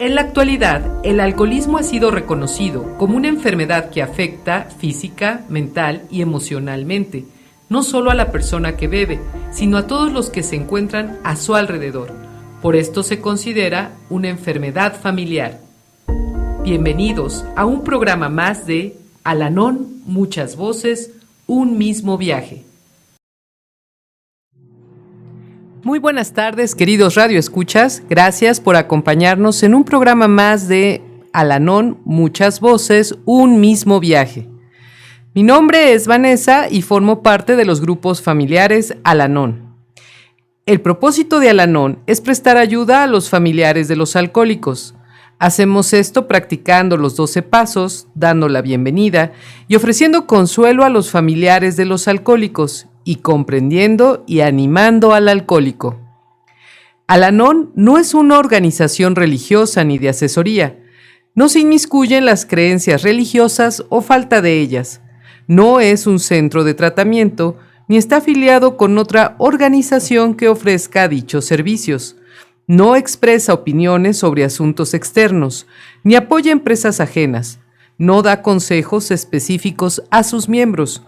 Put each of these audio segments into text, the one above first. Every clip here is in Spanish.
En la actualidad, el alcoholismo ha sido reconocido como una enfermedad que afecta física, mental y emocionalmente, no solo a la persona que bebe, sino a todos los que se encuentran a su alrededor. Por esto se considera una enfermedad familiar. Bienvenidos a un programa más de Al-Anon, muchas voces, un mismo viaje. Muy buenas tardes, queridos radioescuchas. Gracias por acompañarnos en un programa más de Al-Anon, muchas voces, un mismo viaje. Mi nombre es Vanessa y formo parte de los grupos familiares Al-Anon. El propósito de Al-Anon es prestar ayuda a los familiares de los alcohólicos. Hacemos esto practicando los 12 pasos, dando la bienvenida y ofreciendo consuelo a los familiares de los alcohólicos y comprendiendo y animando al alcohólico. Al-Anon no es una organización religiosa ni de asesoría. No se inmiscuye en las creencias religiosas o falta de ellas. No es un centro de tratamiento ni está afiliado con otra organización que ofrezca dichos servicios. No expresa opiniones sobre asuntos externos, ni apoya empresas ajenas. No da consejos específicos a sus miembros.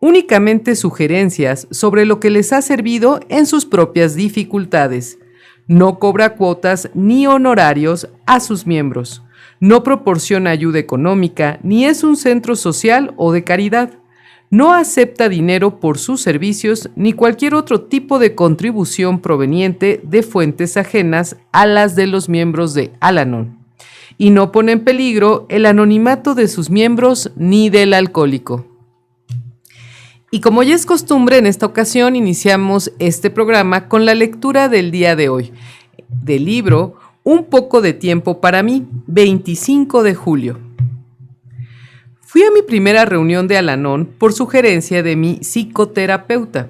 Únicamente sugerencias sobre lo que les ha servido en sus propias dificultades. No cobra cuotas ni honorarios a sus miembros. No proporciona ayuda económica, ni es un centro social o de caridad. No acepta dinero por sus servicios ni cualquier otro tipo de contribución proveniente de fuentes ajenas a las de los miembros de Al-Anon. Y no pone en peligro el anonimato de sus miembros ni del alcohólico. Y como ya es costumbre, en esta ocasión iniciamos este programa con la lectura del día de hoy, del libro Un poco de tiempo para mí, 25 de julio. Fui a mi primera reunión de Al-Anon por sugerencia de mi psicoterapeuta.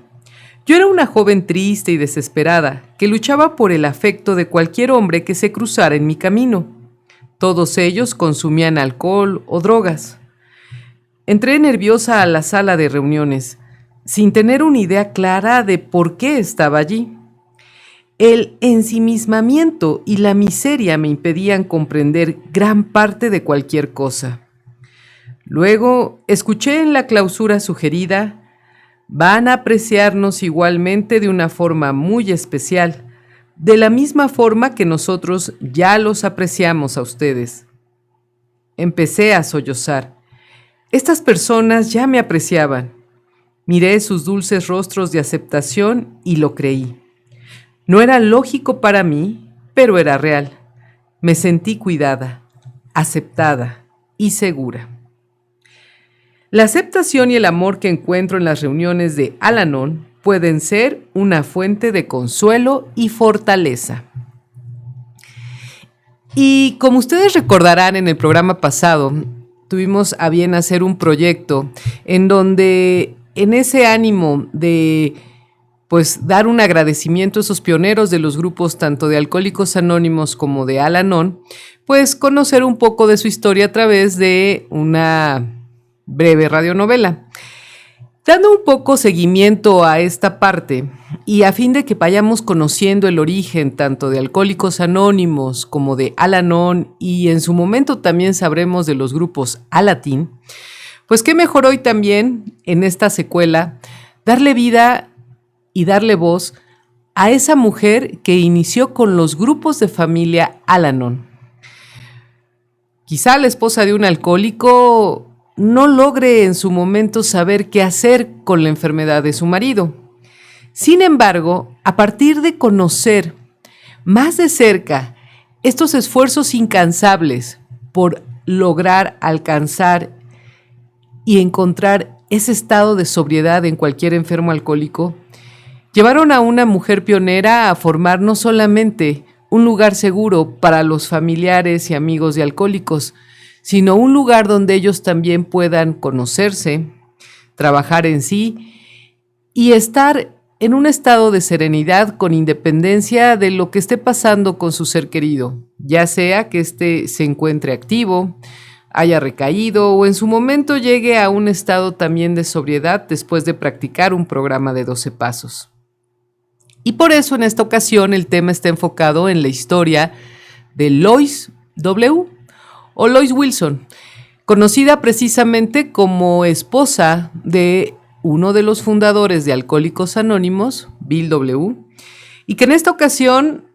Yo era una joven triste y desesperada que luchaba por el afecto de cualquier hombre que se cruzara en mi camino. Todos ellos consumían alcohol o drogas. Entré nerviosa a la sala de reuniones, sin tener una idea clara de por qué estaba allí. El ensimismamiento y la miseria me impedían comprender gran parte de cualquier cosa. Luego escuché en la clausura sugerida: van a apreciarnos igualmente de una forma muy especial, de la misma forma que nosotros ya los apreciamos a ustedes. Empecé a sollozar. Estas personas ya me apreciaban. Miré sus dulces rostros de aceptación y lo creí. No era lógico para mí, pero era real. Me sentí cuidada, aceptada y segura. La aceptación y el amor que encuentro en las reuniones de Al-Anon pueden ser una fuente de consuelo y fortaleza. Y como ustedes recordarán, en el programa pasado tuvimos a bien hacer un proyecto en donde, en ese ánimo de dar un agradecimiento a esos pioneros de los grupos tanto de Alcohólicos Anónimos como de Al-Anon, conocer un poco de su historia a través de una breve radionovela. Dando un poco seguimiento a esta parte y a fin de que vayamos conociendo el origen tanto de Alcohólicos Anónimos como de Al-Anon, y en su momento también sabremos de los grupos Alatín, qué mejor hoy también en esta secuela darle vida y darle voz a esa mujer que inició con los grupos de familia Al-Anon. Quizá la esposa de un alcohólico no logre en su momento saber qué hacer con la enfermedad de su marido. Sin embargo, a partir de conocer más de cerca estos esfuerzos incansables por lograr alcanzar y encontrar ese estado de sobriedad en cualquier enfermo alcohólico, llevaron a una mujer pionera a formar no solamente un lugar seguro para los familiares y amigos de alcohólicos, sino un lugar donde ellos también puedan conocerse, trabajar en sí y estar en un estado de serenidad con independencia de lo que esté pasando con su ser querido, ya sea que éste se encuentre activo, haya recaído o en su momento llegue a un estado también de sobriedad después de practicar un programa de 12 pasos. Y por eso en esta ocasión el tema está enfocado en la historia de Lois W o Lois Wilson, conocida precisamente como esposa de uno de los fundadores de Alcohólicos Anónimos, Bill W., y que en esta ocasión,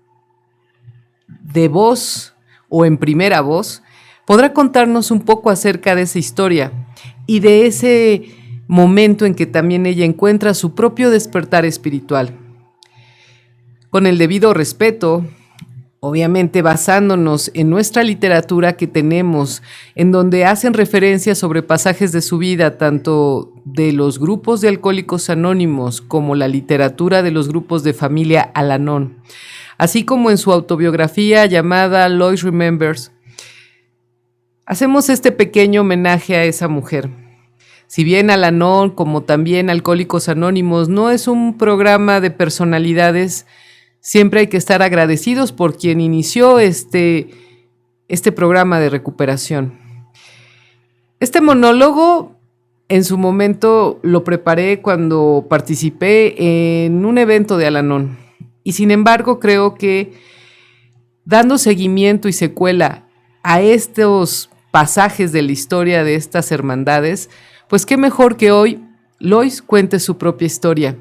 de voz o en primera voz, podrá contarnos un poco acerca de esa historia y de ese momento en que también ella encuentra su propio despertar espiritual. Con el debido respeto, obviamente basándonos en nuestra literatura que tenemos, en donde hacen referencia sobre pasajes de su vida, tanto de los grupos de Alcohólicos Anónimos como la literatura de los grupos de familia Al-Anon, así como en su autobiografía llamada Lois Remembers. Hacemos este pequeño homenaje a esa mujer. Si bien Al-Anon, como también Alcohólicos Anónimos, no es un programa de personalidades, siempre hay que estar agradecidos por quien inició este programa de recuperación. Este monólogo, en su momento, lo preparé cuando participé en un evento de Al-Anon. Y sin embargo, creo que dando seguimiento y secuela a estos pasajes de la historia de estas hermandades, pues qué mejor que hoy Lois cuente su propia historia.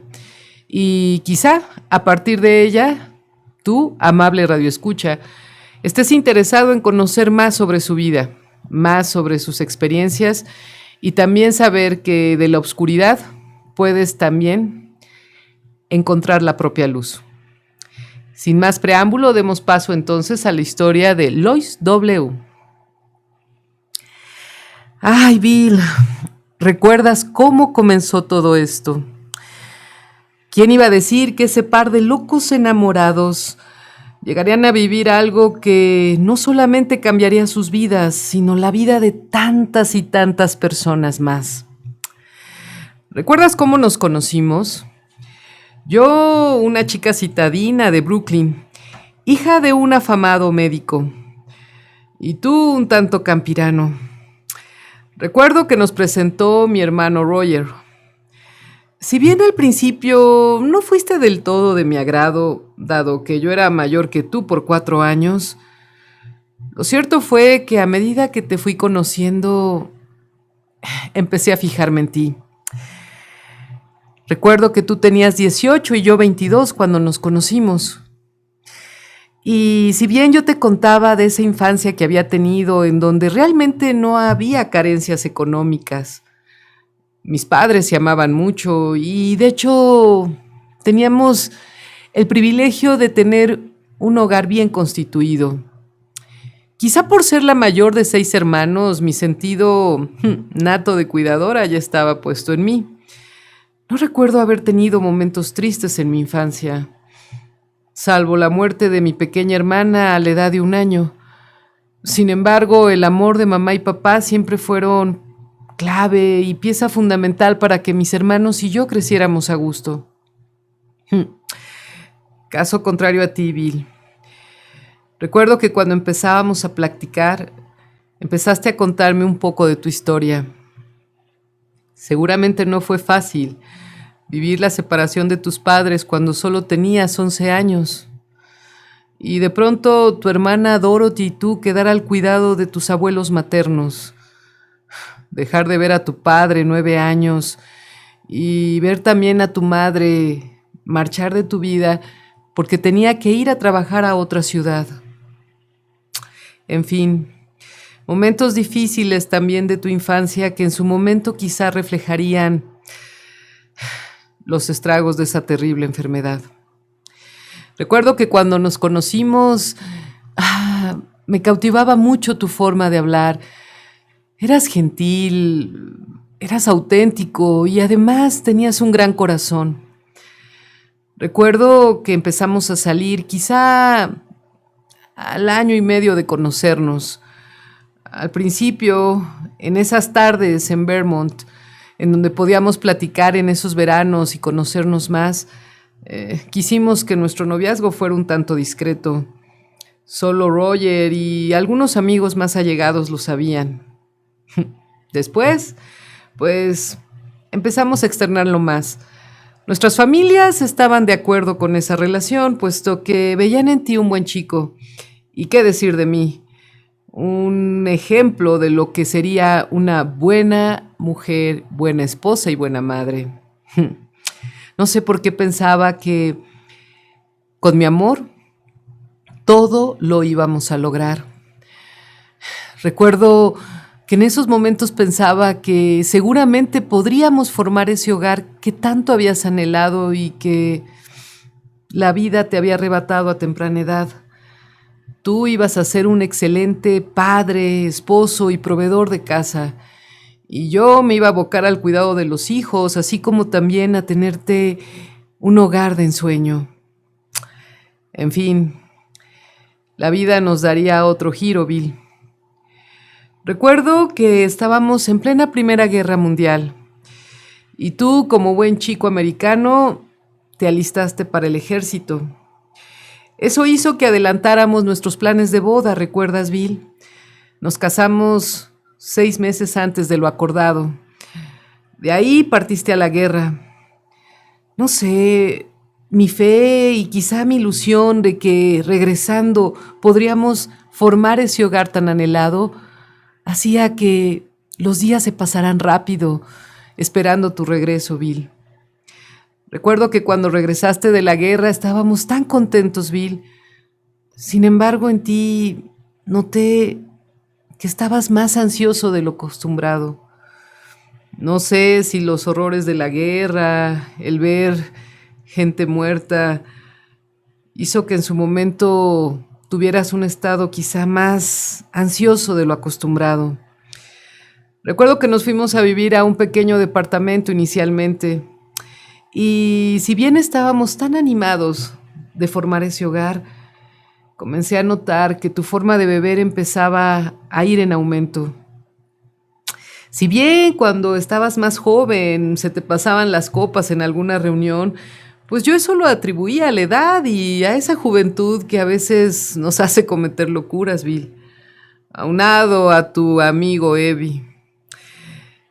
Y quizá a partir de ella, tú, amable radioescucha, estés interesado en conocer más sobre su vida, más sobre sus experiencias y también saber que de la oscuridad puedes también encontrar la propia luz. Sin más preámbulo, demos paso entonces a la historia de Lois W. Ay, Bill, ¿recuerdas cómo comenzó todo esto? ¿Quién iba a decir que ese par de locos enamorados llegarían a vivir algo que no solamente cambiaría sus vidas, sino la vida de tantas y tantas personas más? ¿Recuerdas cómo nos conocimos? Yo, una chica citadina de Brooklyn, hija de un afamado médico, y tú un tanto campirano. Recuerdo que nos presentó mi hermano Roger. Si bien al principio no fuiste del todo de mi agrado, dado que yo era mayor que tú por 4 años, lo cierto fue que a medida que te fui conociendo, empecé a fijarme en ti. Recuerdo que tú tenías 18 y yo 22 cuando nos conocimos. Y si bien yo te contaba de esa infancia que había tenido en donde realmente no había carencias económicas, mis padres se amaban mucho y de hecho teníamos el privilegio de tener un hogar bien constituido. Quizá por ser la mayor de 6 hermanos, mi sentido nato de cuidadora ya estaba puesto en mí. No recuerdo haber tenido momentos tristes en mi infancia, salvo la muerte de mi pequeña hermana a la edad de 1 año. Sin embargo, el amor de mamá y papá siempre fueron clave y pieza fundamental para que mis hermanos y yo creciéramos a gusto. Caso contrario a ti, Bill. Recuerdo que cuando empezábamos a platicar, empezaste a contarme un poco de tu historia. Seguramente no fue fácil vivir la separación de tus padres cuando solo tenías 11 años. Y de pronto tu hermana Dorothy y tú quedar al cuidado de tus abuelos maternos. Dejar de ver a tu padre 9 años y ver también a tu madre marchar de tu vida porque tenía que ir a trabajar a otra ciudad. En fin, momentos difíciles también de tu infancia que en su momento quizá reflejarían los estragos de esa terrible enfermedad. Recuerdo que cuando nos conocimos, me cautivaba mucho tu forma de hablar. Eras gentil, eras auténtico y además tenías un gran corazón. Recuerdo que empezamos a salir quizá al 1.5 años de conocernos. Al principio, en esas tardes en Vermont, en donde podíamos platicar en esos veranos y conocernos más, quisimos que nuestro noviazgo fuera un tanto discreto. Solo Roger y algunos amigos más allegados lo sabían. Después, pues, empezamos a externarlo más. Nuestras familias estaban de acuerdo con esa relación, puesto que veían en ti un buen chico. ¿Y qué decir de mí? un ejemplo de lo que sería una buena mujer, buena esposa y buena madre. No sé por qué pensaba que con mi amor todo lo íbamos a lograr. Recuerdo que en esos momentos pensaba que seguramente podríamos formar ese hogar que tanto habías anhelado y que la vida te había arrebatado a temprana edad. Tú ibas a ser un excelente padre, esposo y proveedor de casa, y yo me iba a abocar al cuidado de los hijos, así como también a tenerte un hogar de ensueño. En fin, la vida nos daría otro giro, Bill. Recuerdo que estábamos en plena Primera Guerra Mundial y tú, como buen chico americano, te alistaste para el ejército. Eso hizo que adelantáramos nuestros planes de boda, ¿recuerdas, Bill? Nos casamos 6 meses antes de lo acordado. De ahí partiste a la guerra. No sé, mi fe y quizá mi ilusión de que regresando podríamos formar ese hogar tan anhelado hacía que los días se pasaran rápido, esperando tu regreso, Bill. Recuerdo que cuando regresaste de la guerra estábamos tan contentos, Bill. Sin embargo, en ti noté que estabas más ansioso de lo acostumbrado. No sé si los horrores de la guerra, el ver gente muerta, hizo que en su momento tuvieras un estado quizá más ansioso de lo acostumbrado. Recuerdo que nos fuimos a vivir a un pequeño departamento inicialmente, y si bien estábamos tan animados de formar ese hogar, comencé a notar que tu forma de beber empezaba a ir en aumento. Si bien cuando estabas más joven se te pasaban las copas en alguna reunión, pues yo eso lo atribuía a la edad y a esa juventud que a veces nos hace cometer locuras, Bill. Aunado a tu amigo Evi.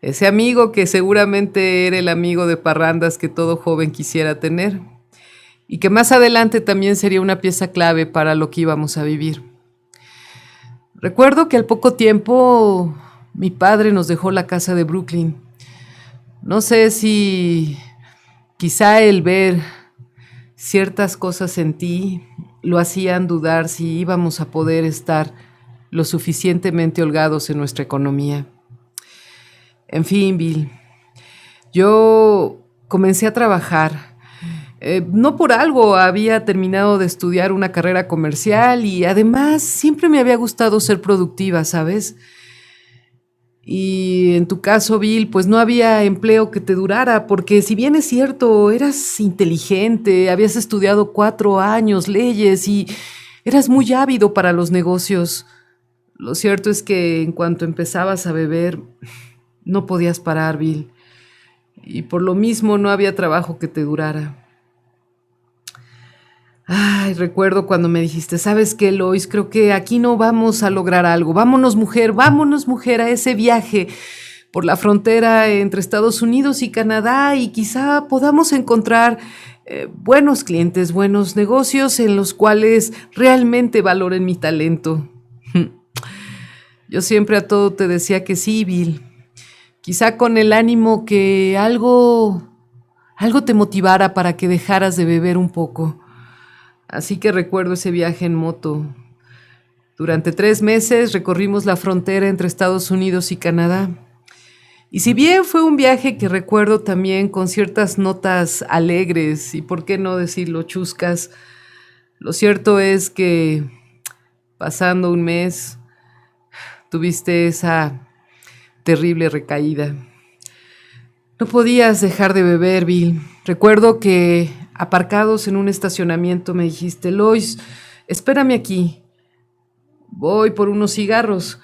Ese amigo que seguramente era el amigo de parrandas que todo joven quisiera tener y que más adelante también sería una pieza clave para lo que íbamos a vivir. Recuerdo que al poco tiempo mi padre nos dejó la casa de Brooklyn. No sé si quizá el ver ciertas cosas en ti lo hacían dudar si íbamos a poder estar lo suficientemente holgados en nuestra economía. En fin, Bill, yo comencé a trabajar. No por algo había terminado de estudiar una carrera comercial y además siempre me había gustado ser productiva, ¿sabes? Y en tu caso, Bill, pues no había empleo que te durara, porque si bien es cierto, eras inteligente, habías estudiado 4 años leyes y eras muy ávido para los negocios. Lo cierto es que en cuanto empezabas a beber, no podías parar, Bill, y por lo mismo no había trabajo que te durara. Ay, recuerdo cuando me dijiste, ¿sabes qué, Lois? Creo que aquí no vamos a lograr algo. Vámonos, mujer, a ese viaje por la frontera entre Estados Unidos y Canadá y quizá podamos encontrar buenos clientes, buenos negocios en los cuales realmente valoren mi talento. Yo siempre a todo te decía que sí, Bill. Quizá con el ánimo que algo te motivara para que dejaras de beber un poco. Así que recuerdo ese viaje en moto. Durante 3 meses recorrimos la frontera entre Estados Unidos y Canadá. Y si bien fue un viaje que recuerdo también con ciertas notas alegres y por qué no decirlo chuscas, lo cierto es que pasando un mes tuviste esa terrible recaída. No podías dejar de beber, Bill. Recuerdo que aparcados en un estacionamiento me dijiste, Lois, espérame aquí. Voy por unos cigarros.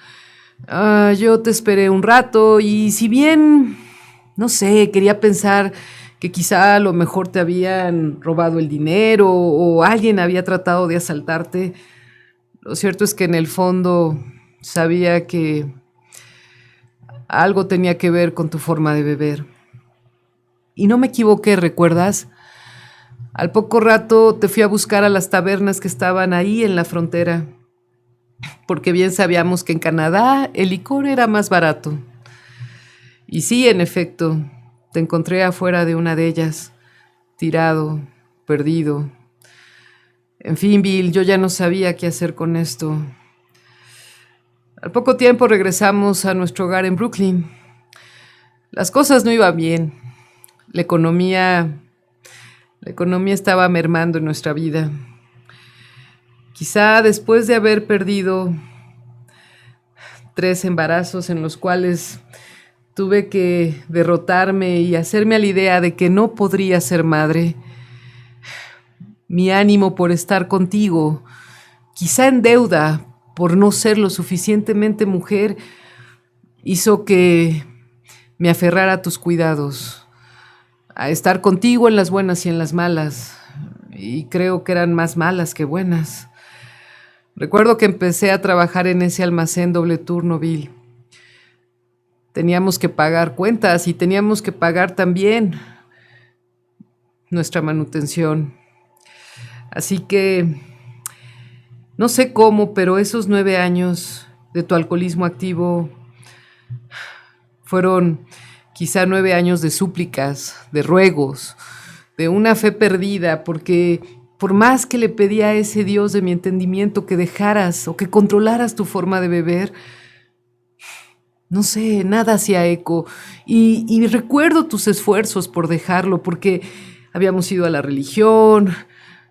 Yo te esperé un rato y si bien, no sé, quería pensar que quizá a lo mejor te habían robado el dinero o alguien había tratado de asaltarte, lo cierto es que en el fondo sabía que algo tenía que ver con tu forma de beber. Y no me equivoqué, ¿recuerdas? Al poco rato te fui a buscar a las tabernas que estaban ahí en la frontera. porque bien sabíamos que en Canadá el licor era más barato. Y sí, en efecto, te encontré afuera de una de ellas, tirado, perdido. En fin, Bill, yo ya no sabía qué hacer con esto. Al poco tiempo regresamos a nuestro hogar en Brooklyn. Las cosas no iban bien. La economía estaba mermando en nuestra vida. Quizá después de haber perdido 3 embarazos en los cuales tuve que derrotarme y hacerme a la idea de que no podría ser madre, mi ánimo por estar contigo, quizá en deuda por no ser lo suficientemente mujer, hizo que me aferrara a tus cuidados, a estar contigo en las buenas y en las malas, y creo que eran más malas que buenas. Recuerdo que empecé a trabajar en ese almacén doble turno, Bill. Teníamos que pagar cuentas y teníamos que pagar también nuestra manutención. Así que no sé cómo, pero esos 9 años de tu alcoholismo activo fueron quizá 9 años de súplicas, de ruegos, de una fe perdida, porque por más que le pedía a ese Dios de mi entendimiento que dejaras o que controlaras tu forma de beber, no sé, nada hacía eco. Y recuerdo tus esfuerzos por dejarlo, porque habíamos ido a la religión,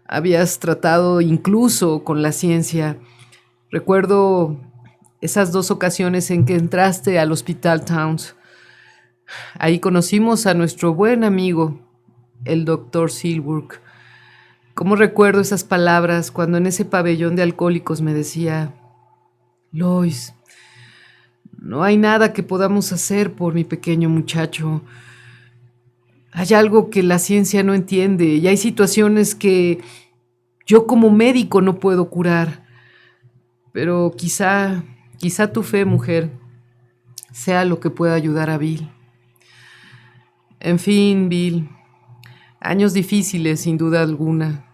habías tratado incluso con la ciencia. Recuerdo esas 2 ocasiones en que entraste al Hospital Towns. Ahí conocimos a nuestro buen amigo, el doctor Silburg. ¿Cómo recuerdo esas palabras cuando en ese pabellón de alcohólicos me decía: Lois, no hay nada que podamos hacer por mi pequeño muchacho. Hay algo que la ciencia no entiende y hay situaciones que yo como médico no puedo curar. Pero quizá tu fe, mujer, sea lo que pueda ayudar a Bill. En fin, Bill, años difíciles sin duda alguna.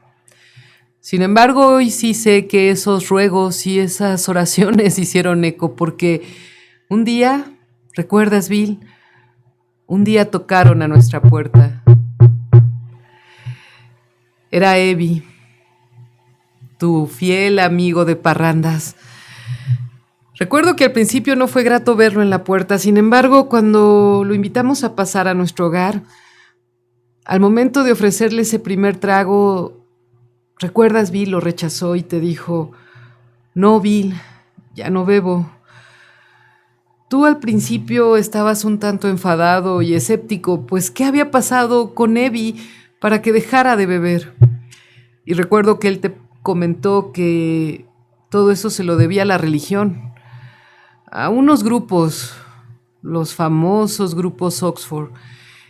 Sin embargo, hoy sí sé que esos ruegos y esas oraciones hicieron eco, porque un día, ¿recuerdas, Bill? Un día tocaron a nuestra puerta. Era Evi, tu fiel amigo de parrandas. Recuerdo que al principio no fue grato verlo en la puerta. Sin embargo, cuando lo invitamos a pasar a nuestro hogar, al momento de ofrecerle ese primer trago, ¿recuerdas, Bill? Lo rechazó y te dijo: no, Bill, ya no bebo. Tú al principio estabas un tanto enfadado y escéptico, pues ¿qué había pasado con Evi para que dejara de beber? Y recuerdo que él te comentó que todo eso se lo debía a la religión, a unos grupos, los famosos grupos Oxford,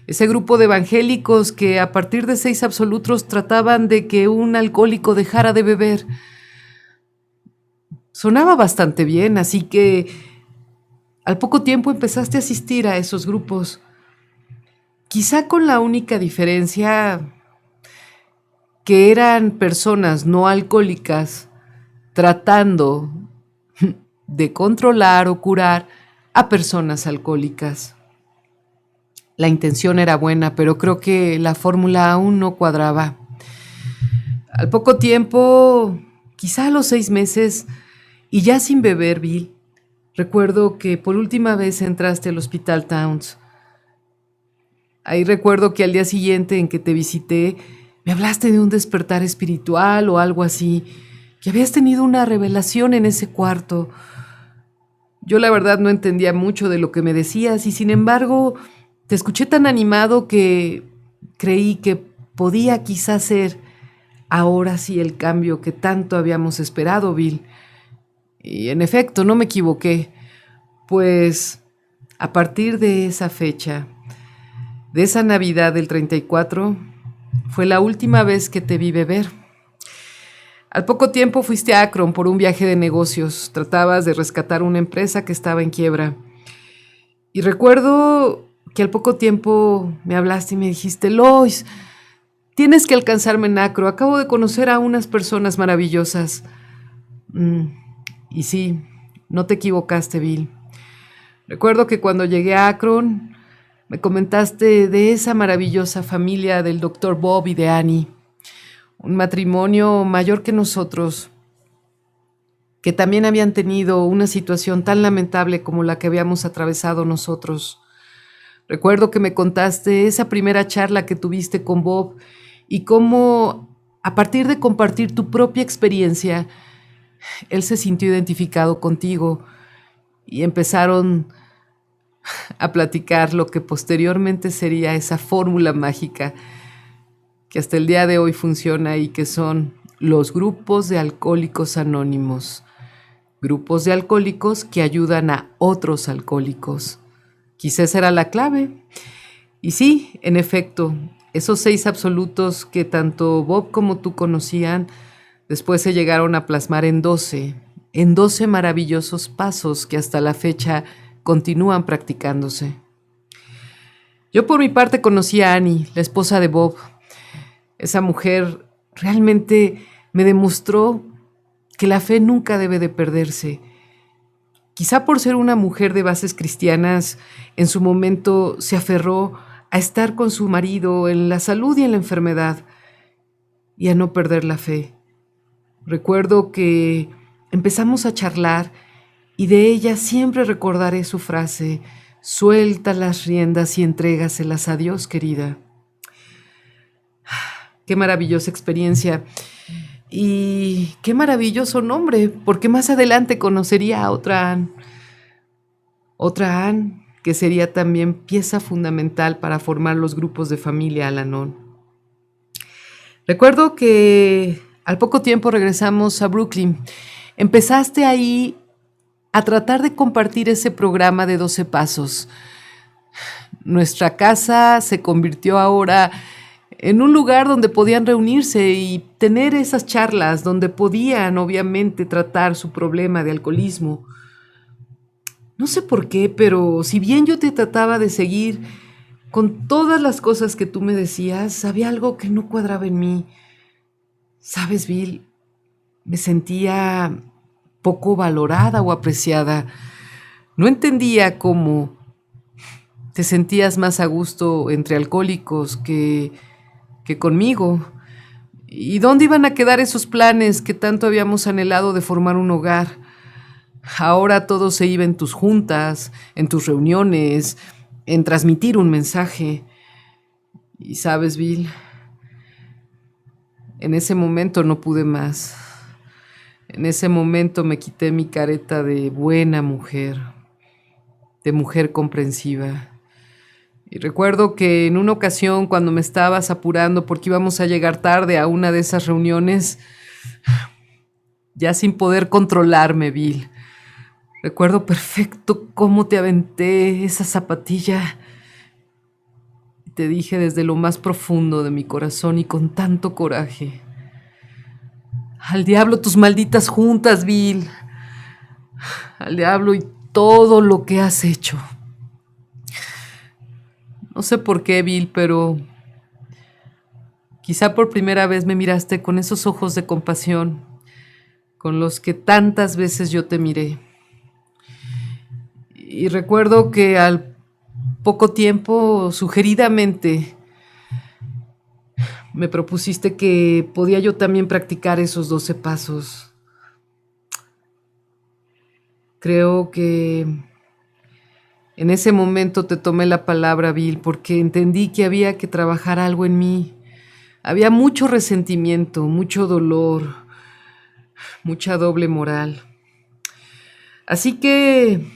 ese grupo de evangélicos que a partir de 6 absolutos trataban de que un alcohólico dejara de beber. Sonaba bastante bien, así que al poco tiempo empezaste a asistir a esos grupos, quizá con la única diferencia que eran personas no alcohólicas tratando de controlar o curar a personas alcohólicas. La intención era buena, pero creo que la fórmula aún no cuadraba. Al poco tiempo, quizá a los 6 meses, y ya sin beber, Bill, recuerdo que por última vez entraste al Hospital Towns. Ahí recuerdo que al día siguiente en que te visité, me hablaste de un despertar espiritual o algo así, que habías tenido una revelación en ese cuarto. Yo la verdad no entendía mucho de lo que me decías y sin embargo te escuché tan animado que creí que podía quizás ser ahora sí el cambio que tanto habíamos esperado, Bill. Y en efecto, no me equivoqué, pues a partir de esa fecha, de esa Navidad del 34, fue la última vez que te vi beber. Al poco tiempo fuiste a Akron por un viaje de negocios. Tratabas de rescatar una empresa que estaba en quiebra. Y recuerdo que al poco tiempo me hablaste y me dijiste: Lois, tienes que alcanzarme en Akron. Acabo de conocer a unas personas maravillosas. Y sí, no te equivocaste, Bill. Recuerdo que cuando llegué a Akron, me comentaste de esa maravillosa familia del doctor Bob y de Annie, un matrimonio mayor que nosotros, que también habían tenido una situación tan lamentable como la que habíamos atravesado nosotros. Recuerdo que me contaste esa primera charla que tuviste con Bob y cómo, a partir de compartir tu propia experiencia, él se sintió identificado contigo y empezaron a platicar lo que posteriormente sería esa fórmula mágica que hasta el día de hoy funciona y que son los grupos de alcohólicos anónimos, grupos de alcohólicos que ayudan a otros alcohólicos. Quizás era la clave. Y sí, en efecto, esos 6 absolutos que tanto Bob como tú conocían, después se llegaron a plasmar en 12 maravillosos pasos que hasta la fecha continúan practicándose. Yo por mi parte conocí a Annie, la esposa de Bob. Esa mujer realmente me demostró que la fe nunca debe de perderse. Quizá por ser una mujer de bases cristianas, en su momento se aferró a estar con su marido en la salud y en la enfermedad y a no perder la fe. Recuerdo que empezamos a charlar y de ella siempre recordaré su frase: suelta las riendas y entrégaselas a Dios, querida. Qué maravillosa experiencia y qué maravilloso nombre, porque más adelante conocería a otra Ann, que sería también pieza fundamental para formar los grupos de familia Al-Anon. Recuerdo que al poco tiempo regresamos a Brooklyn. Empezaste ahí a tratar de compartir ese programa de 12 pasos. Nuestra casa se convirtió ahora en un lugar donde podían reunirse y tener esas charlas, donde podían obviamente tratar su problema de alcoholismo. No sé por qué, pero si bien yo te trataba de seguir con todas las cosas que tú me decías, había algo que no cuadraba en mí. ¿Sabes, Bill? Me sentía poco valorada o apreciada. No entendía cómo te sentías más a gusto entre alcohólicos que conmigo. ¿Y dónde iban a quedar esos planes que tanto habíamos anhelado de formar un hogar? Ahora todo se iba en tus juntas, en tus reuniones, en transmitir un mensaje. Y sabes, Bill, en ese momento no pude más. En ese momento me quité mi careta de buena mujer, de mujer comprensiva. Y recuerdo que en una ocasión, cuando me estabas apurando porque íbamos a llegar tarde a una de esas reuniones, ya sin poder controlarme, Bill, recuerdo perfecto cómo te aventé esa zapatilla. Te dije desde lo más profundo de mi corazón y con tanto coraje: al diablo tus malditas juntas, Bill. Al diablo y todo lo que has hecho. No sé por qué, Bill, pero quizá por primera vez me miraste con esos ojos de compasión con los que tantas veces yo te miré. Y recuerdo que al poco tiempo, sugeridamente, me propusiste que podía yo también practicar esos 12 pasos. Creo que en ese momento te tomé la palabra, Bill, porque entendí que había que trabajar algo en mí. Había mucho resentimiento, mucho dolor, mucha doble moral. Así que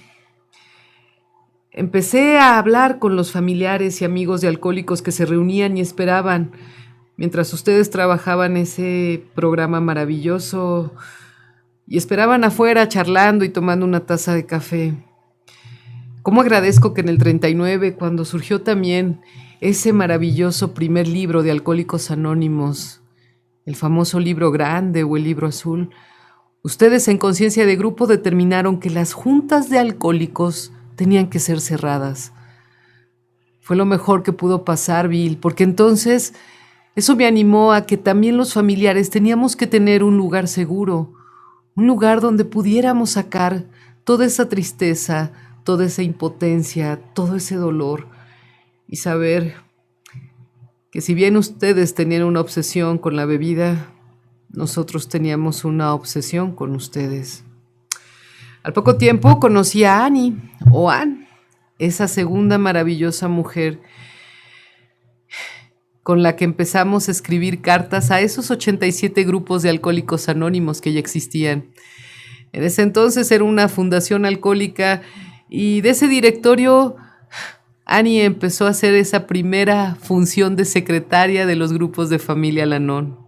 empecé a hablar con los familiares y amigos de alcohólicos que se reunían y esperaban mientras ustedes trabajaban ese programa maravilloso y esperaban afuera charlando y tomando una taza de café. Cómo agradezco que en el 39, cuando surgió también ese maravilloso primer libro de Alcohólicos Anónimos, el famoso libro grande o el libro azul, ustedes en conciencia de grupo determinaron que las juntas de alcohólicos tenían que ser cerradas. Fue lo mejor que pudo pasar, Bill, porque entonces eso me animó a que también los familiares teníamos que tener un lugar seguro, un lugar donde pudiéramos sacar toda esa tristeza, toda esa impotencia, todo ese dolor y saber que si bien ustedes tenían una obsesión con la bebida, nosotros teníamos una obsesión con ustedes. Al poco tiempo conocí a Annie, o Ann, esa segunda maravillosa mujer con la que empezamos a escribir cartas a esos 87 grupos de alcohólicos anónimos que ya existían. En ese entonces era una fundación alcohólica y de ese directorio Annie empezó a hacer esa primera función de secretaria de los grupos de familia Al-Anon.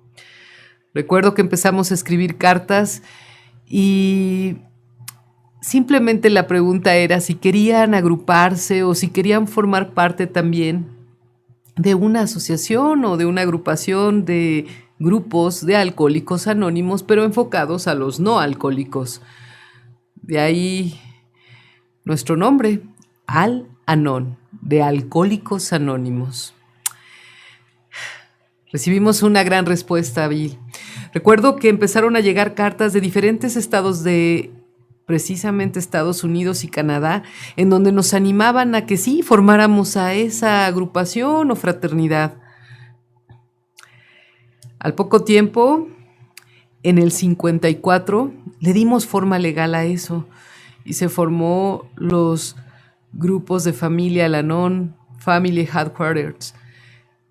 Recuerdo que empezamos a escribir cartas y simplemente la pregunta era si querían agruparse o si querían formar parte también de una asociación o de una agrupación de grupos de alcohólicos anónimos, pero enfocados a los no alcohólicos. De ahí nuestro nombre, Al-Anon, de Alcohólicos Anónimos. Recibimos una gran respuesta, Bill. Recuerdo que empezaron a llegar cartas de diferentes estados de precisamente Estados Unidos y Canadá, en donde nos animaban a que sí formáramos a esa agrupación o fraternidad. Al poco tiempo, en el 54, le dimos forma legal a eso y se formó los grupos de familia Al-Anon, Family Headquarters,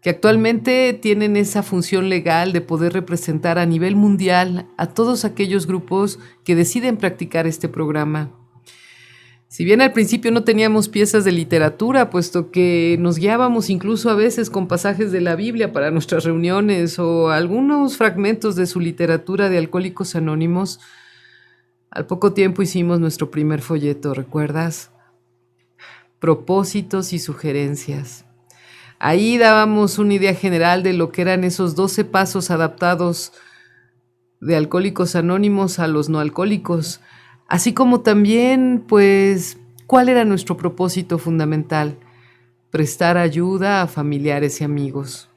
que actualmente tienen esa función legal de poder representar a nivel mundial a todos aquellos grupos que deciden practicar este programa. Si bien al principio no teníamos piezas de literatura, puesto que nos guiábamos incluso a veces con pasajes de la Biblia para nuestras reuniones o algunos fragmentos de su literatura de Alcohólicos Anónimos, al poco tiempo hicimos nuestro primer folleto, ¿recuerdas? Propósitos y sugerencias. Ahí dábamos una idea general de lo que eran esos 12 pasos adaptados de Alcohólicos Anónimos a los no alcohólicos, así como también, pues, cuál era nuestro propósito fundamental: prestar ayuda a familiares y amigos.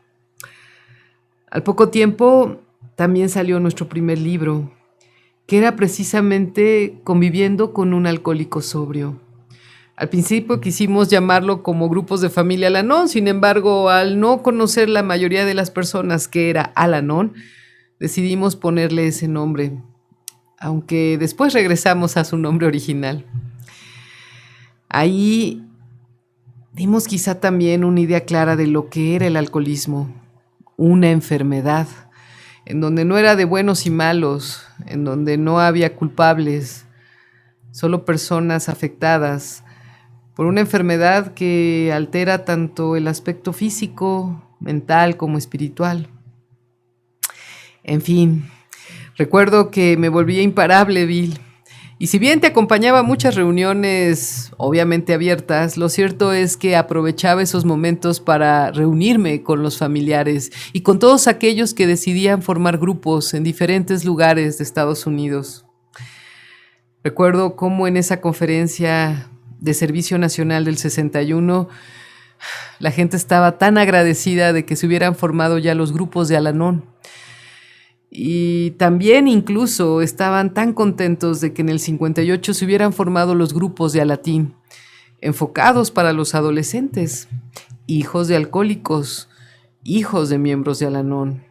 Al poco tiempo también salió nuestro primer libro, que era precisamente Conviviendo con un alcohólico sobrio. Al principio quisimos llamarlo como grupos de familia Al-Anon, sin embargo, al no conocer la mayoría de las personas que era Al-Anon, decidimos ponerle ese nombre, aunque después regresamos a su nombre original. Ahí dimos quizá también una idea clara de lo que era el alcoholismo, una enfermedad, en donde no era de buenos y malos, en donde no había culpables, solo personas afectadas por una enfermedad que altera tanto el aspecto físico, mental como espiritual. En fin, recuerdo que me volvía imparable, Bill. Y si bien te acompañaba a muchas reuniones, obviamente abiertas, lo cierto es que aprovechaba esos momentos para reunirme con los familiares y con todos aquellos que decidían formar grupos en diferentes lugares de Estados Unidos. Recuerdo cómo en esa conferencia de Servicio Nacional del 61, la gente estaba tan agradecida de que se hubieran formado ya los grupos de Al-Anon. Y también incluso estaban tan contentos de que en el 58 se hubieran formado los grupos de Alatín, enfocados para los adolescentes, hijos de alcohólicos, hijos de miembros de Al-Anon,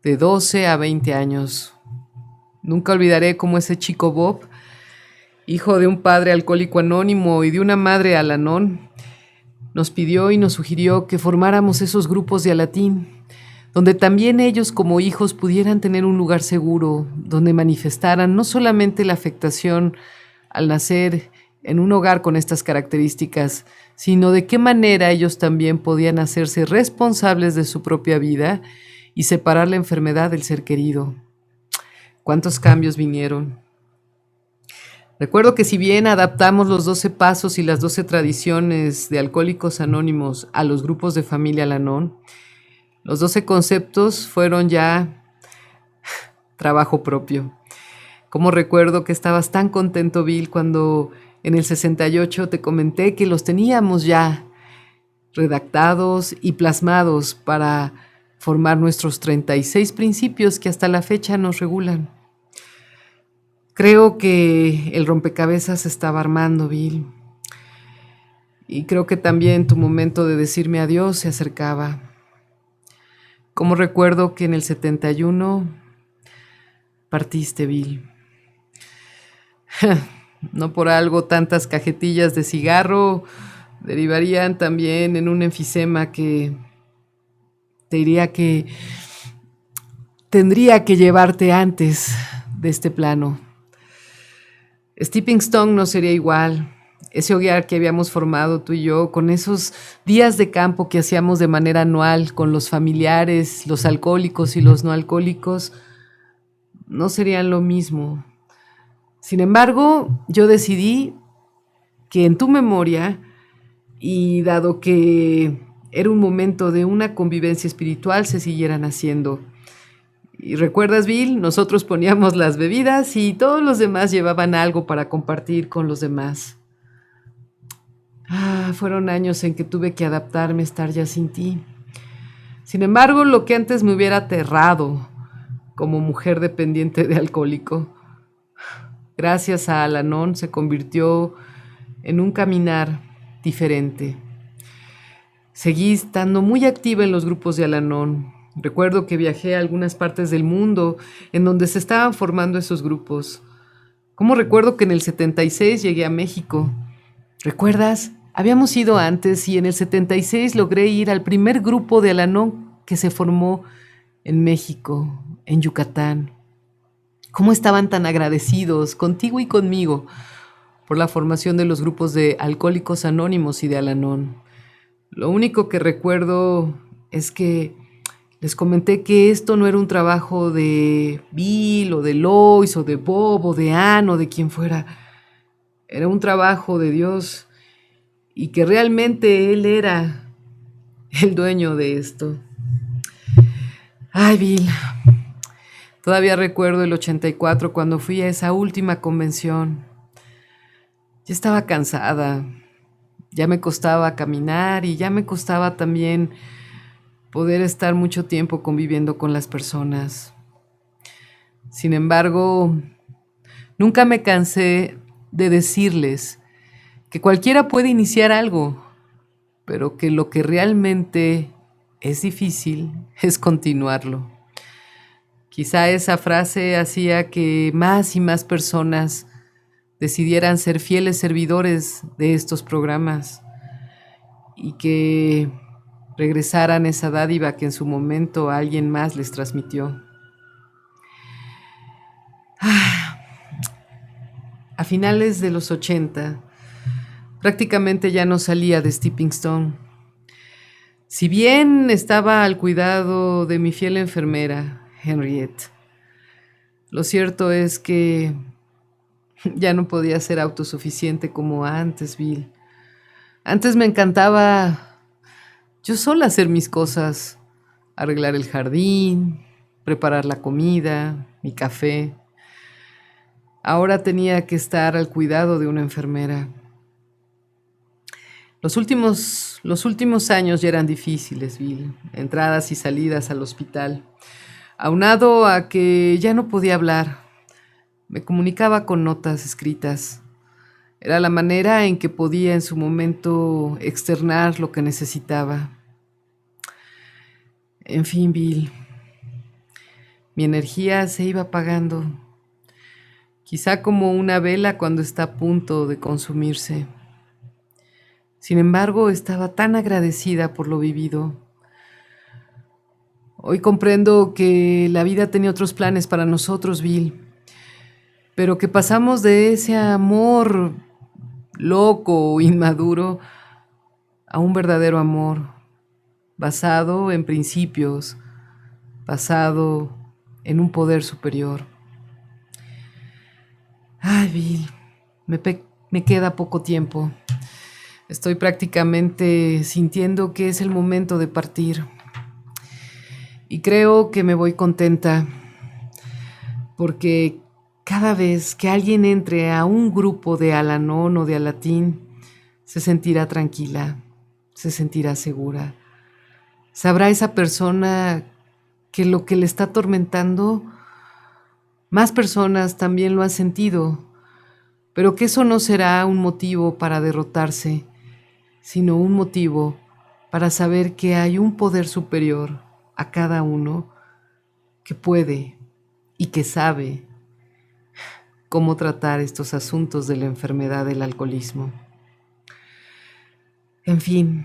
de 12 a 20 años. Nunca olvidaré cómo ese chico Bob, hijo de un padre alcohólico anónimo y de una madre Al-Anon, nos pidió y nos sugirió que formáramos esos grupos de Alatín, donde también ellos como hijos pudieran tener un lugar seguro, donde manifestaran no solamente la afectación al nacer en un hogar con estas características, sino de qué manera ellos también podían hacerse responsables de su propia vida y separar la enfermedad del ser querido. ¿Cuántos cambios vinieron? Recuerdo que si bien adaptamos los 12 pasos y las 12 tradiciones de Alcohólicos Anónimos a los grupos de familia Al-Anon, los 12 conceptos fueron ya trabajo propio. Como recuerdo que estabas tan contento, Bill, cuando en el 68 te comenté que los teníamos ya redactados y plasmados para formar nuestros 36 principios que hasta la fecha nos regulan. Creo que el rompecabezas se estaba armando, Bill. Y creo que también tu momento de decirme adiós se acercaba. Como recuerdo que en el 71 partiste, Bill. No por algo tantas cajetillas de cigarro derivarían también en un enfisema que te diría que tendría que llevarte antes de este plano. Stepping Stone no sería igual. Ese hogar que habíamos formado tú y yo, con esos días de campo que hacíamos de manera anual con los familiares, los alcohólicos y los no alcohólicos, no serían lo mismo. Sin embargo, yo decidí que en tu memoria, y dado que era un momento de una convivencia espiritual, se siguieran haciendo. Y recuerdas, Bill, nosotros poníamos las bebidas y todos los demás llevaban algo para compartir con los demás. Fueron años en que tuve que adaptarme a estar ya sin ti. Sin embargo, lo que antes me hubiera aterrado como mujer dependiente de alcohólico, gracias a Al-Anon se convirtió en un caminar diferente. Seguí estando muy activa en los grupos de Al-Anon. Recuerdo que viajé a algunas partes del mundo en donde se estaban formando esos grupos. Como recuerdo que en el 76 llegué a México. ¿Recuerdas? Habíamos ido antes y en el 76 logré ir al primer grupo de Al-Anon que se formó en México, en Yucatán. ¿Cómo estaban tan agradecidos contigo y conmigo por la formación de los grupos de Alcohólicos Anónimos y de Al-Anon? Lo único que recuerdo es que les comenté que esto no era un trabajo de Bill o de Lois o de Bob o de Ann o de quien fuera. Era un trabajo de Dios y que realmente Él era el dueño de esto. Ay, Bill, todavía recuerdo el 84 cuando fui a esa última convención. Ya estaba cansada, ya me costaba caminar y ya me costaba también poder estar mucho tiempo conviviendo con las personas. Sin embargo, nunca me cansé de decirles que cualquiera puede iniciar algo, pero que lo que realmente es difícil es continuarlo. Quizá esa frase hacía que más y más personas decidieran ser fieles servidores de estos programas y que regresaran esa dádiva que en su momento alguien más les transmitió. A finales de los 80, prácticamente ya no salía de Stepping Stone. Si bien estaba al cuidado de mi fiel enfermera, Henriette, lo cierto es que ya no podía ser autosuficiente como antes, Bill. Antes me encantaba yo sola hacer mis cosas, arreglar el jardín, preparar la comida, mi café. Ahora tenía que estar al cuidado de una enfermera. Los últimos años ya eran difíciles, Bill. Entradas y salidas al hospital. Aunado a que ya no podía hablar, me comunicaba con notas escritas. Era la manera en que podía en su momento externar lo que necesitaba. En fin, Bill, mi energía se iba apagando, quizá como una vela cuando está a punto de consumirse. Sin embargo, estaba tan agradecida por lo vivido. Hoy comprendo que la vida tenía otros planes para nosotros, Bill, pero que pasamos de ese amor loco o inmaduro a un verdadero amor, basado en principios, basado en un poder superior. Ay, Bill, me queda poco tiempo. Estoy prácticamente sintiendo que es el momento de partir. Y creo que me voy contenta, porque cada vez que alguien entre a un grupo de Al-Anon o de Alatín, se sentirá tranquila, se sentirá segura. Sabrá esa persona que lo que le está atormentando Más personas también lo han sentido, pero que eso no será un motivo para derrotarse, sino un motivo para saber que hay un poder superior a cada uno que puede y que sabe cómo tratar estos asuntos de la enfermedad del alcoholismo. En fin,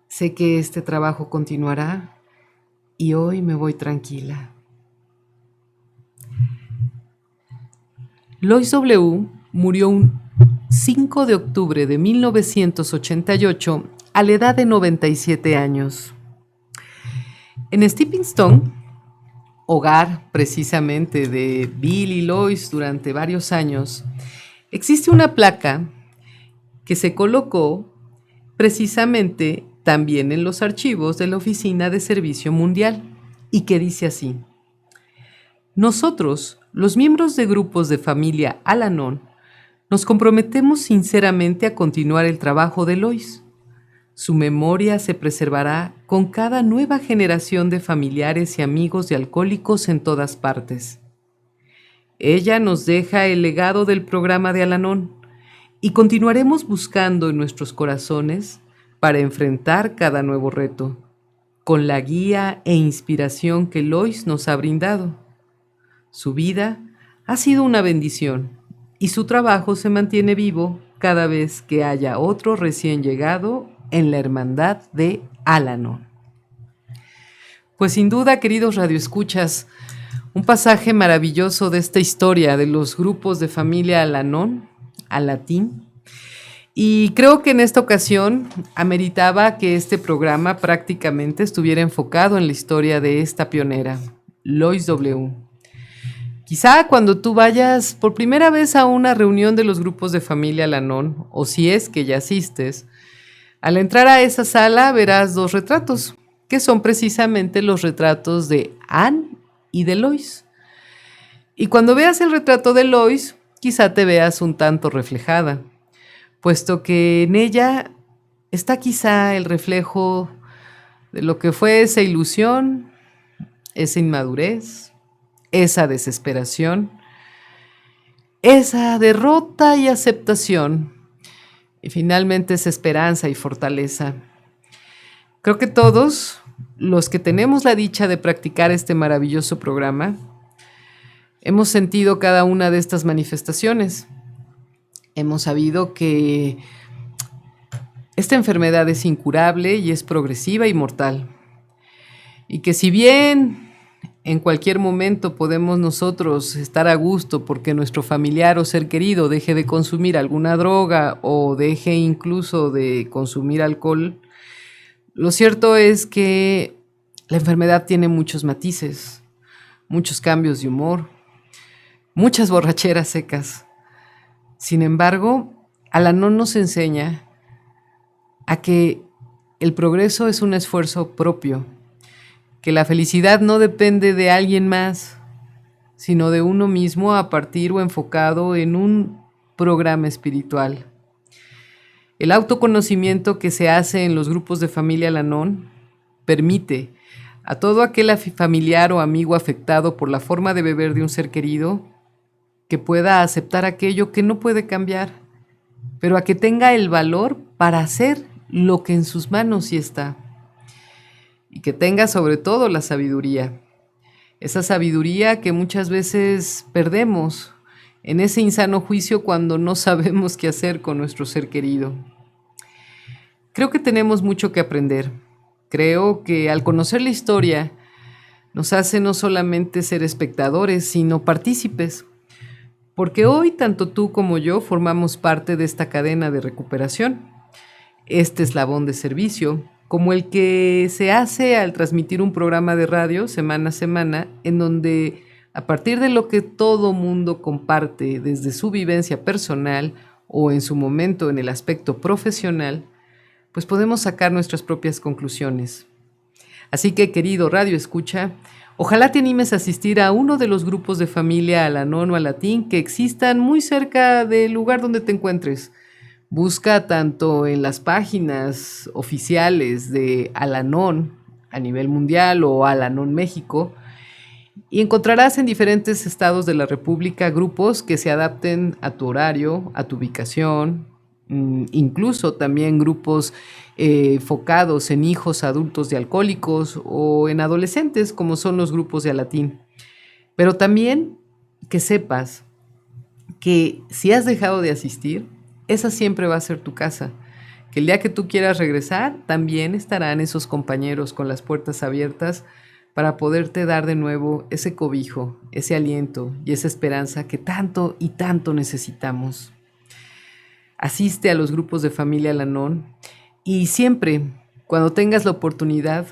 sé que este trabajo continuará y hoy me voy tranquila. Lois W. murió un 5 de octubre de 1988 a la edad de 97 años. En Stepping Stone, hogar precisamente de Bill y Lois durante varios años, existe una placa que se colocó precisamente también en los archivos de la Oficina de Servicio Mundial y que dice así: nosotros, los miembros de grupos de familia Al-Anon, nos comprometemos sinceramente a continuar el trabajo de Lois. Su memoria se preservará con cada nueva generación de familiares y amigos de alcohólicos en todas partes. Ella nos deja el legado del programa de Al-Anon y continuaremos buscando en nuestros corazones para enfrentar cada nuevo reto, con la guía e inspiración que Lois nos ha brindado. Su vida ha sido una bendición y su trabajo se mantiene vivo cada vez que haya otro recién llegado en la hermandad de Al-Anon. Pues sin duda, queridos radioescuchas, un pasaje maravilloso de esta historia de los grupos de familia Al-Anon, Al-Atin. Y creo que en esta ocasión ameritaba que este programa prácticamente estuviera enfocado en la historia de esta pionera, Lois W. Quizá cuando tú vayas por primera vez a una reunión de los grupos de familia Al-Anon, o si es que ya asistes, al entrar a esa sala verás dos retratos, que son precisamente los retratos de Anne y de Lois. Y cuando veas el retrato de Lois, quizá te veas un tanto reflejada, puesto que en ella está quizá el reflejo de lo que fue esa ilusión, esa inmadurez, esa desesperación, esa derrota y aceptación, y finalmente esa esperanza y fortaleza. Creo que todos los que tenemos la dicha de practicar este maravilloso programa, hemos sentido cada una de estas manifestaciones. Hemos sabido que esta enfermedad es incurable y es progresiva y mortal. Y que si bien en cualquier momento podemos nosotros estar a gusto porque nuestro familiar o ser querido deje de consumir alguna droga o deje incluso de consumir alcohol, lo cierto es que la enfermedad tiene muchos matices, muchos cambios de humor, muchas borracheras secas. Sin embargo, Al-Anon nos enseña a que el progreso es un esfuerzo propio, que la felicidad no depende de alguien más, sino de uno mismo a partir o enfocado en un programa espiritual. El autoconocimiento que se hace en los grupos de familia Al-Anon permite a todo aquel familiar o amigo afectado por la forma de beber de un ser querido que pueda aceptar aquello que no puede cambiar, pero a que tenga el valor para hacer lo que en sus manos sí está. Y que tenga sobre todo la sabiduría. Esa sabiduría que muchas veces perdemos en ese insano juicio cuando no sabemos qué hacer con nuestro ser querido. Creo que tenemos mucho que aprender. Creo que al conocer la historia nos hace no solamente ser espectadores, sino partícipes. Porque hoy tanto tú como yo formamos parte de esta cadena de recuperación. Este eslabón de servicio, como el que se hace al transmitir un programa de radio semana a semana, en donde a partir de lo que todo mundo comparte desde su vivencia personal o en su momento en el aspecto profesional, pues podemos sacar nuestras propias conclusiones. Así que, querido radio escucha, ojalá te animes a asistir a uno de los grupos de familia Al-Anon o Al-Atin que existan muy cerca del lugar donde te encuentres. Busca tanto en las páginas oficiales de Al-Anon a nivel mundial o Al-Anon México Y encontrarás en diferentes estados de la República grupos que se adapten a tu horario, a tu ubicación, incluso también grupos focados en hijos adultos de alcohólicos o en adolescentes, como son los grupos de Alatín. Pero también que sepas que si has dejado de asistir, esa siempre va a ser tu casa. Que el día que tú quieras regresar, también estarán esos compañeros con las puertas abiertas para poderte dar de nuevo ese cobijo, ese aliento y esa esperanza que tanto y tanto necesitamos. Asiste a los grupos de Familia Al-Anon y siempre, cuando tengas la oportunidad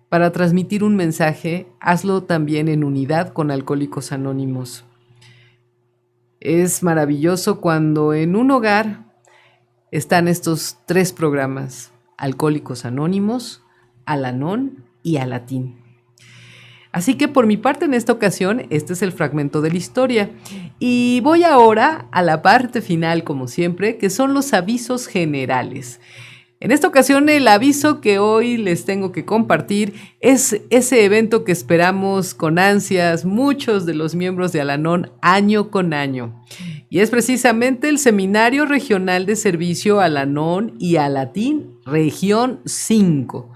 para transmitir un mensaje, hazlo también en unidad con Alcohólicos Anónimos. Es maravilloso cuando en un hogar están estos 3 programas: Alcohólicos Anónimos, Al-Anon y Alatín. Así que por mi parte en esta ocasión, este es el fragmento de la historia. Y voy ahora a la parte final, como siempre, que son los avisos generales. En esta ocasión, el aviso que hoy les tengo que compartir es ese evento que esperamos con ansias muchos de los miembros de Al-Anon año con año. Y es precisamente el Seminario Regional de Servicio Al-Anon y Alatín, Región 5.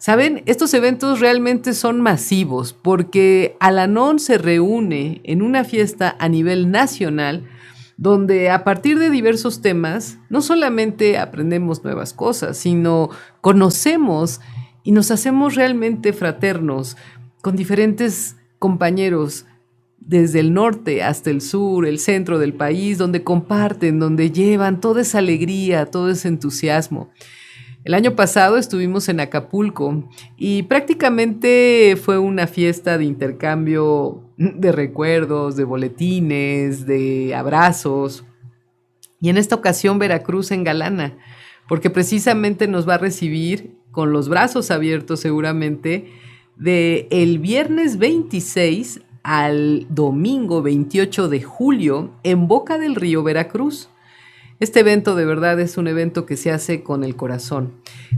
¿Saben? Estos eventos realmente son masivos porque Al-Anon se reúne en una fiesta a nivel nacional donde a partir de diversos temas no solamente aprendemos nuevas cosas, sino conocemos y nos hacemos realmente fraternos con diferentes compañeros desde el norte hasta el sur, el centro del país, donde comparten, donde llevan toda esa alegría, todo ese entusiasmo. El año pasado estuvimos en Acapulco y prácticamente fue una fiesta de intercambio de recuerdos, de boletines, de abrazos. Y en esta ocasión Veracruz engalana, porque precisamente nos va a recibir con los brazos abiertos seguramente de el viernes 26 al domingo 28 de julio en Boca del Río, Veracruz. Este evento de verdad es un evento que se hace con el corazón.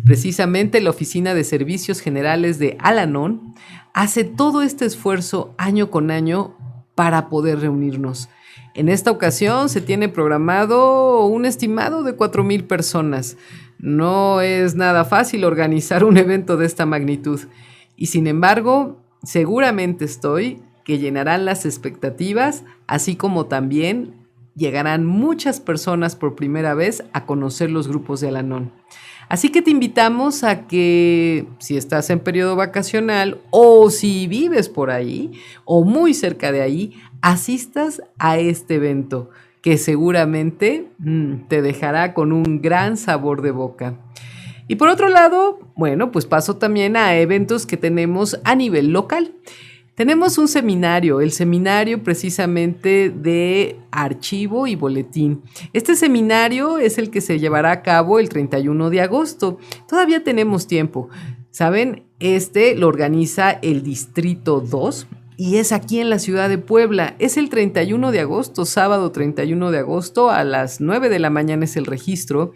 Precisamente la Oficina de Servicios Generales de Al-Anon hace todo este esfuerzo año con año para poder reunirnos. En esta ocasión se tiene programado un estimado de 4,000 personas. No es nada fácil organizar un evento de esta magnitud. Y sin embargo, seguramente estoy que llenarán las expectativas, así como también llegarán muchas personas por primera vez a conocer los grupos de Al-Anon. Así que te invitamos a que, si estás en periodo vacacional o si vives por ahí o muy cerca de ahí, asistas a este evento que seguramente te dejará con un gran sabor de boca. Y por otro lado, bueno, pues paso también a eventos que tenemos a nivel local. Tenemos un seminario, el seminario precisamente de archivo y boletín. Este seminario es el que se llevará a cabo el 31 de agosto. Todavía tenemos tiempo. ¿Saben? Este lo organiza el Distrito 2 y es aquí en la ciudad de Puebla. Es el 31 de agosto, sábado 31 de agosto, a las 9 de la mañana es el registro.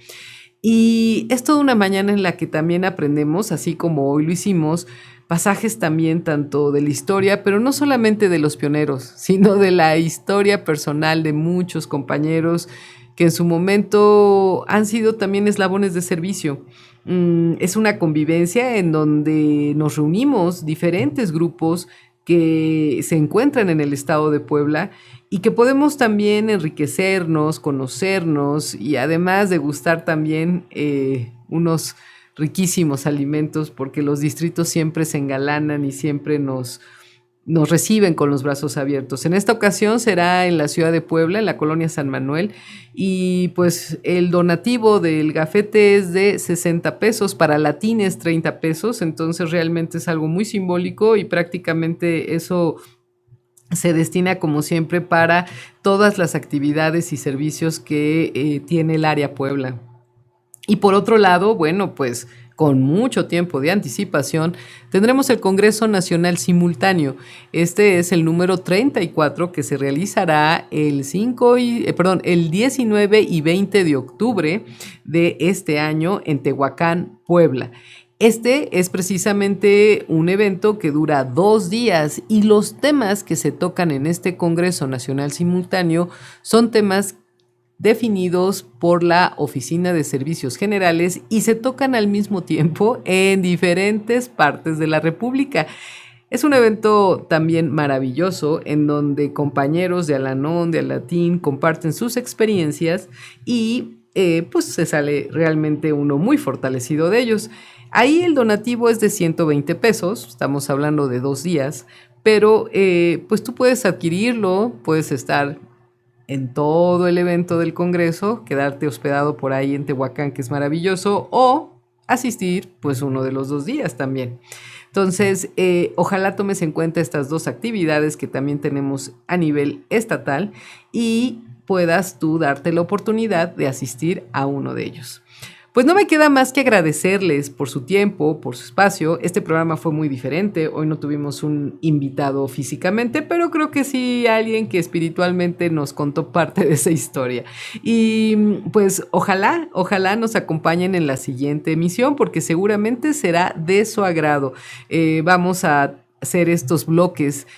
Y es toda una mañana en la que también aprendemos, así como hoy lo hicimos, pasajes también tanto de la historia, pero no solamente de los pioneros, sino de la historia personal de muchos compañeros que en su momento han sido también eslabones de servicio. Es una convivencia en donde nos reunimos diferentes grupos que se encuentran en el estado de Puebla y que podemos también enriquecernos, conocernos y además degustar también unos riquísimos alimentos, porque los distritos siempre se engalanan y siempre nos reciben con los brazos abiertos. En esta ocasión será en la ciudad de Puebla, en la colonia San Manuel, y pues el donativo del gafete es de 60 pesos, para Alatín es 30 pesos, entonces realmente es algo muy simbólico y prácticamente eso se destina como siempre para todas las actividades y servicios que tiene el área Puebla. Y por otro lado, bueno, pues con mucho tiempo de anticipación, tendremos el Congreso Nacional Simultáneo. Este es el número 34 que se realizará el 19 y 20 de octubre de este año en Tehuacán, Puebla. Este es precisamente un evento que dura 2 días y los temas que se tocan en este Congreso Nacional Simultáneo son temas definidos por la Oficina de Servicios Generales y se tocan al mismo tiempo en diferentes partes de la República. Es un evento también maravilloso en donde compañeros de Al-Anon, de Alatín, comparten sus experiencias y pues se sale realmente uno muy fortalecido de ellos. Ahí el donativo es de 120 pesos, estamos hablando de 2 días, pero pues tú puedes adquirirlo, puedes estar en todo el evento del Congreso, quedarte hospedado por ahí en Tehuacán, que es maravilloso, o asistir pues uno de los 2 días también. Entonces, ojalá tomes en cuenta estas 2 actividades que también tenemos a nivel estatal y puedas tú darte la oportunidad de asistir a uno de ellos. Pues no me queda más que agradecerles por su tiempo, por su espacio. Este programa fue muy diferente. Hoy no tuvimos un invitado físicamente, pero creo que sí alguien que espiritualmente nos contó parte de esa historia. Y pues ojalá nos acompañen en la siguiente emisión, porque seguramente será de su agrado. Vamos a hacer estos bloques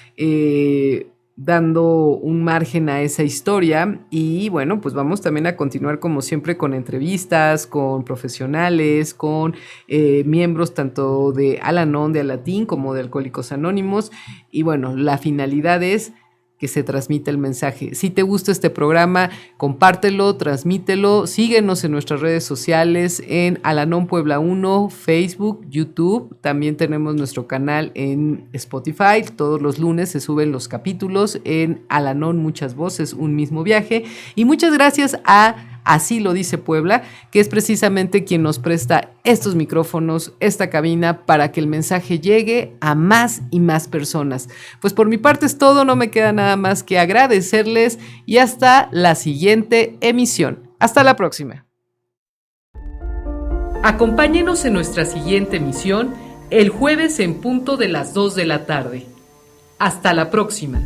dando un margen a esa historia y bueno, pues vamos también a continuar como siempre con entrevistas, con profesionales, con miembros tanto de Al-Anon, de Alatín como de Alcohólicos Anónimos y bueno, la finalidad es que se transmita el mensaje. Si te gusta este programa, compártelo, transmítelo, síguenos en nuestras redes sociales en Al-Anon Puebla 1, Facebook, YouTube, también tenemos nuestro canal en Spotify, todos los lunes se suben los capítulos en Al-Anon Muchas Voces, un mismo viaje, y muchas gracias a Así lo dice Puebla, que es precisamente quien nos presta estos micrófonos, esta cabina, para que el mensaje llegue a más y más personas. Pues por mi parte es todo, no me queda nada más que agradecerles y hasta la siguiente emisión. Hasta la próxima. Acompáñenos en nuestra siguiente emisión el jueves en punto de las 2 de la tarde. Hasta la próxima.